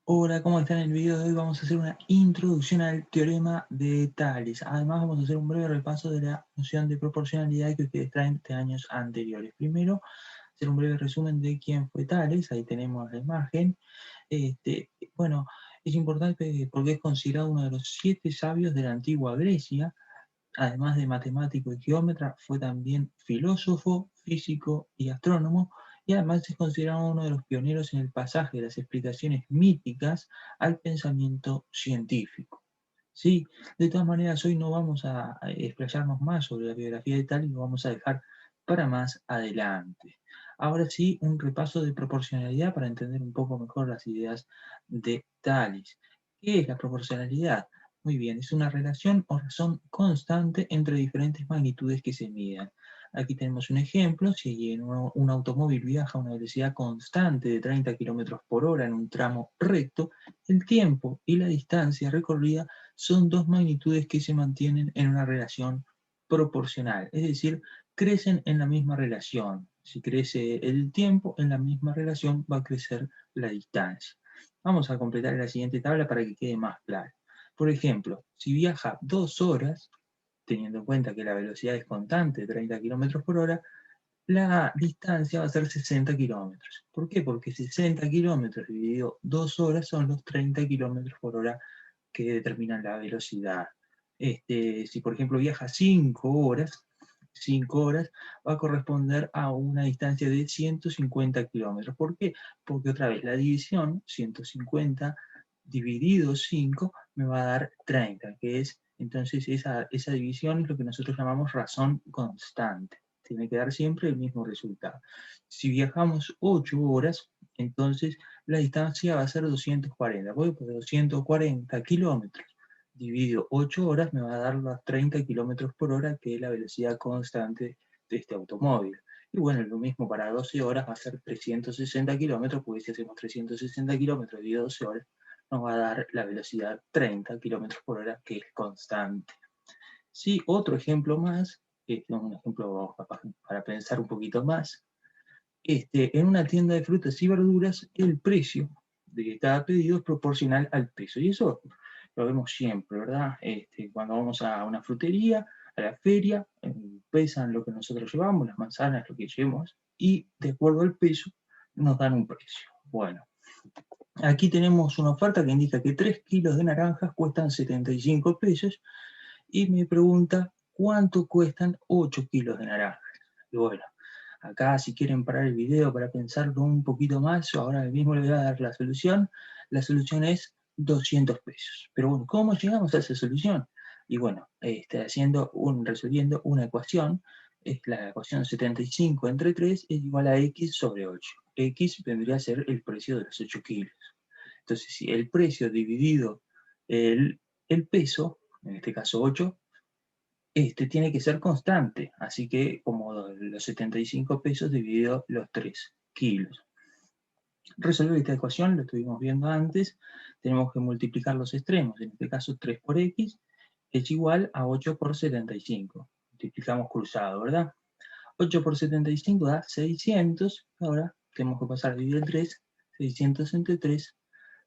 Hola, ¿cómo están? En el video de hoy vamos a hacer una introducción al teorema de Tales. Además vamos a hacer un breve repaso de la noción de proporcionalidad que ustedes traen de años anteriores. Primero, hacer un breve resumen de quién fue Tales. Ahí tenemos la imagen. Bueno, es importante porque es considerado uno de los 7 sabios de la antigua Grecia. Además de matemático y geómetra, fue también filósofo, físico y astrónomo, y además es considerado uno de los pioneros en el pasaje de las explicaciones míticas al pensamiento científico. Sí, de todas maneras, hoy no vamos a explayarnos más sobre la biografía de Tales, lo vamos a dejar para más adelante. Ahora sí, un repaso de proporcionalidad para entender un poco mejor las ideas de Tales. ¿Qué es la proporcionalidad? Muy bien, es una relación o razón constante entre diferentes magnitudes que se miden. Aquí tenemos un ejemplo: si en un automóvil viaja a una velocidad constante de 30 kilómetros por hora en un tramo recto, el tiempo y la distancia recorrida son dos magnitudes que se mantienen en una relación proporcional, es decir, crecen en la misma relación. Si crece el tiempo, en la misma relación va a crecer la distancia. Vamos a completar la siguiente tabla para que quede más claro. Por ejemplo, si viaja 2 horas, teniendo en cuenta que la velocidad es constante, 30 kilómetros por hora, la distancia va a ser 60 kilómetros. ¿Por qué? Porque 60 kilómetros dividido 2 horas son los 30 kilómetros por hora que determinan la velocidad. Si por ejemplo viaja 5 horas va a corresponder a una distancia de 150 kilómetros. ¿Por qué? Porque otra vez la división, 150 dividido 5, me va a dar 30, que es entonces esa división es lo que nosotros llamamos razón constante. Tiene que dar siempre el mismo resultado. Si viajamos 8 horas, entonces la distancia va a ser 240. Voy por 240 kilómetros dividido 8 horas me va a dar los 30 kilómetros por hora, que es la velocidad constante de este automóvil. Y bueno, lo mismo para 12 horas va a ser 360 kilómetros, porque si hacemos 360 kilómetros dividido 12 horas, nos va a dar la velocidad 30 kilómetros por hora, que es constante. Sí, otro ejemplo más, un ejemplo para pensar un poquito más. En una tienda de frutas y verduras, el precio de cada pedido es proporcional al peso. Y eso lo vemos siempre, ¿verdad? Cuando vamos a una frutería, a la feria, pesan lo que nosotros llevamos, las manzanas, lo que llevamos, y de acuerdo al peso nos dan un precio. Bueno, aquí tenemos una oferta que indica que 3 kilos de naranjas cuestan 75 pesos y me pregunta cuánto cuestan 8 kilos de naranjas. Y bueno, acá si quieren parar el video para pensarlo un poquito más, ahora mismo les voy a dar la solución. La solución es 200 pesos. Pero bueno, ¿cómo llegamos a esa solución? Y bueno, resolviendo una ecuación, es la ecuación 75 entre 3 es igual a x sobre 8. X vendría a ser el precio de los 8 kilos. Entonces, si el precio dividido el peso, en este caso 8, tiene que ser constante, así que como los 75 pesos dividido los 3 kilos. Resolver esta ecuación, lo estuvimos viendo antes, tenemos que multiplicar los extremos, en este caso 3 por x es igual a 8 por 75. Multiplicamos cruzado, ¿verdad? 8 por 75 da 600, ahora tenemos que pasar a dividir el 3, 600 entre 3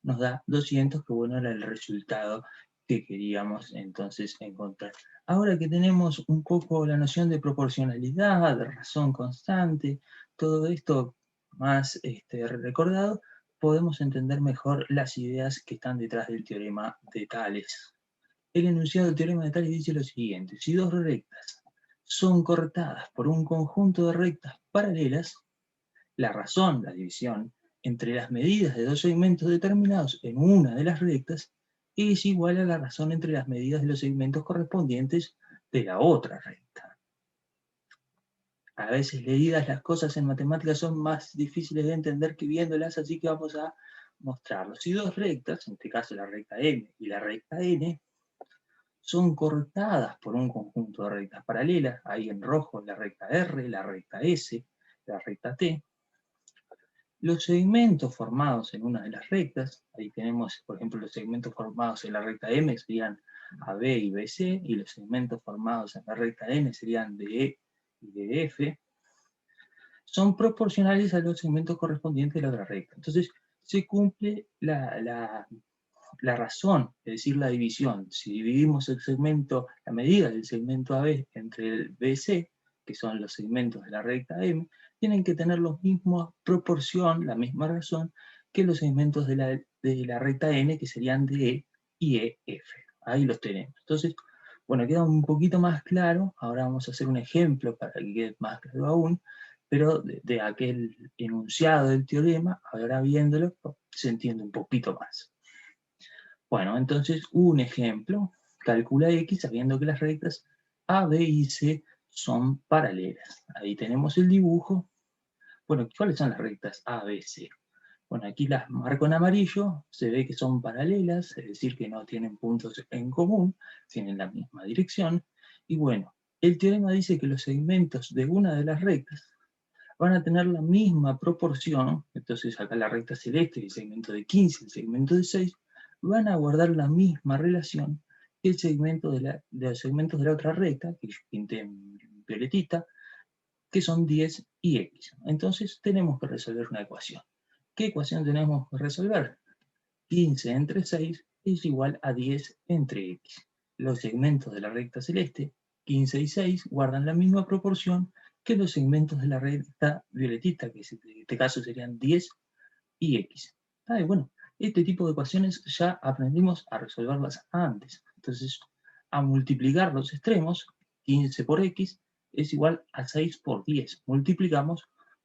nos da 200, que bueno, era el resultado que queríamos entonces encontrar. Ahora que tenemos un poco la noción de proporcionalidad, de razón constante, todo esto más recordado, podemos entender mejor las ideas que están detrás del teorema de Tales. El enunciado del teorema de Tales dice lo siguiente: si dos rectas son cortadas por un conjunto de rectas paralelas, la razón, la división, entre las medidas de dos segmentos determinados en una de las rectas es igual a la razón entre las medidas de los segmentos correspondientes de la otra recta. A veces leídas las cosas en matemáticas son más difíciles de entender que viéndolas, así que vamos a mostrarlo. Si dos rectas, en este caso la recta M y la recta N, son cortadas por un conjunto de rectas paralelas, ahí en rojo la recta R, la recta S, la recta T, los segmentos formados en una de las rectas, ahí tenemos, por ejemplo, los segmentos formados en la recta M serían AB y BC, y los segmentos formados en la recta N serían DE y DF, son proporcionales a los segmentos correspondientes de la otra recta. Entonces, se cumple la razón, es decir, la división. Si dividimos el segmento, la medida del segmento AB entre el BC, que son los segmentos de la recta M, tienen que tener la misma proporción, la misma razón, que los segmentos de la recta N, que serían DE y EF. Ahí los tenemos. Entonces, bueno, queda un poquito más claro. Ahora vamos a hacer un ejemplo para que quede más claro aún, pero de aquel enunciado del teorema, ahora viéndolo, se entiende un poquito más. Bueno, entonces un ejemplo, calcula X sabiendo que las rectas A, B y C son paralelas. Ahí tenemos el dibujo. Bueno, ¿cuáles son las rectas A, B, C? Bueno, aquí las marco en amarillo, se ve que son paralelas, es decir, que no tienen puntos en común, tienen la misma dirección. Y bueno, el teorema dice que los segmentos de una de las rectas van a tener la misma proporción, entonces acá la recta celeste, el segmento de 15, el segmento de 6, van a guardar la misma relación que el segmento de los segmentos de la otra recta, que yo pinté en violetita, que son 10 y x. Entonces tenemos que resolver una ecuación. ¿Qué ecuación tenemos que resolver? 15 entre 6 es igual a 10 entre x. Los segmentos de la recta celeste, 15 y 6, guardan la misma proporción que los segmentos de la recta violetita, que en este caso serían 10 y x. Bueno, este tipo de ecuaciones ya aprendimos a resolverlas antes. Entonces, a multiplicar los extremos, 15 por x es igual a 6 por 10. Multiplicamos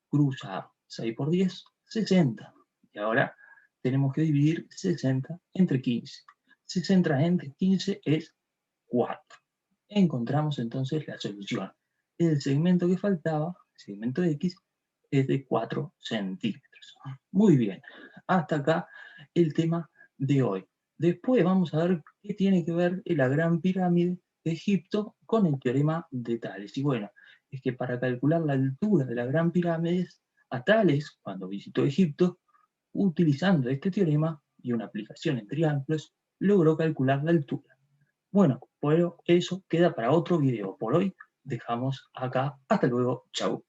cruzado. 6 por 10, 60. Y ahora tenemos que dividir 60 entre 15. 60 entre 15 es 4. Encontramos entonces la solución. El segmento que faltaba, el segmento X, es de 4 centímetros. Muy bien, hasta acá el tema de hoy. Después vamos a ver qué tiene que ver la Gran Pirámide de Egipto con el teorema de Tales. Y bueno, es que para calcular la altura de la Gran Pirámide, a Tales, cuando visitó Egipto, utilizando este teorema y una aplicación en triángulos, logró calcular la altura. Bueno, pero eso queda para otro video. Por hoy dejamos acá. Hasta luego. Chau.